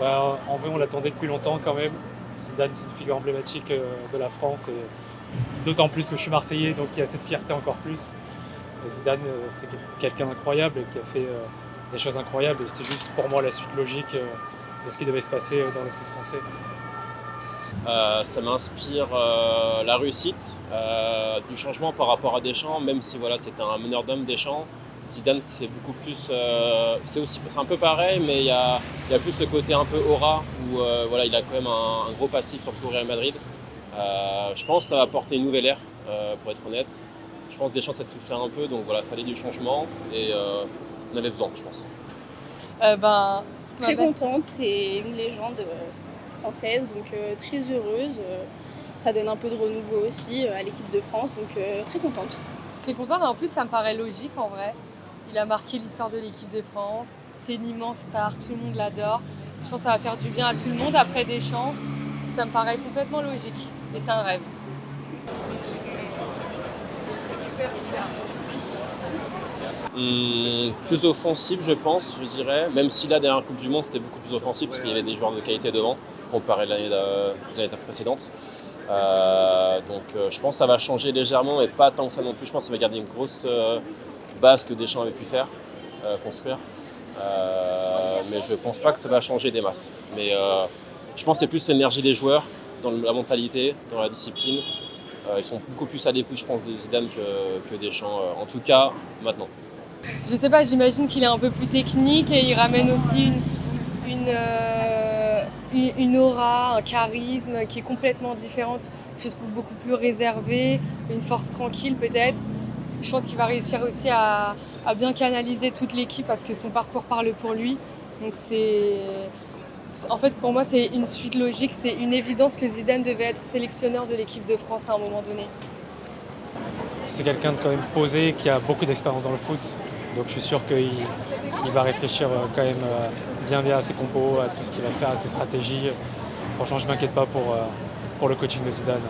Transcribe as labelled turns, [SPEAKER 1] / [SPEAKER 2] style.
[SPEAKER 1] En vrai, on l'attendait depuis longtemps quand même. Zidane, c'est une figure emblématique de la France, et d'autant plus que je suis Marseillais, donc il y a cette fierté encore plus. Zidane, c'est quelqu'un d'incroyable et qui a fait des choses incroyables, et c'était juste pour moi la suite logique de ce qui devait se passer dans le foot français.
[SPEAKER 2] Ça m'inspire la réussite, du changement par rapport à Deschamps, même si voilà, c'était un meneur d'hommes Deschamps. Zidane, c'est beaucoup plus. C'est un peu pareil, mais il y a plus ce côté un peu aura où voilà, il a quand même un gros passif, surtout au Real Madrid. Je pense que ça va apporter une nouvelle ère, pour être honnête. Je pense que Deschamps, ça souffrait un peu, donc voilà, il fallait du changement et on avait besoin, je pense.
[SPEAKER 3] Ben,
[SPEAKER 4] Très contente, c'est une légende française, donc très heureuse. Ça donne un peu de renouveau aussi à l'équipe de France, donc très contente.
[SPEAKER 3] très contente et en plus ça me paraît logique en vrai. Il a marqué l'histoire de l'équipe de France, c'est une immense star, tout le monde l'adore. Je pense que ça va faire du bien à tout le monde après Deschamps. Ça me paraît complètement logique et c'est un rêve.
[SPEAKER 2] Plus offensif, je pense, je dirais. Même si la dernière Coupe du Monde, c'était beaucoup plus offensif parce qu'il y avait des joueurs de qualité devant, comparé à aux années précédentes. Je pense que ça va changer légèrement, mais pas tant que ça non plus. Je pense qu'il va garder une grosse base que Deschamps avait pu faire, construire. Mais je pense pas que ça va changer des masses. Mais je pense que c'est plus l'énergie des joueurs, dans la mentalité, dans la discipline. Ils sont beaucoup plus à l'écoute, je pense, de Zidane que Deschamps, en tout cas maintenant.
[SPEAKER 3] Je sais pas, j'imagine qu'il est un peu plus technique et il ramène aussi une aura, un charisme qui est complètement différente. Je trouve beaucoup plus réservé, une force tranquille peut-être. Je pense qu'il va réussir aussi à bien canaliser toute l'équipe parce que son parcours parle pour lui. Donc en fait, pour moi, c'est une suite logique, c'est une évidence que Zidane devait être sélectionneur de l'équipe de France à un moment donné.
[SPEAKER 1] C'est quelqu'un de quand même posé, qui a beaucoup d'expérience dans le foot, donc je suis sûr qu'il va réfléchir quand même bien à ses compos, à tout ce qu'il va faire, à ses stratégies. Franchement, je ne m'inquiète pas pour le coaching de Zidane.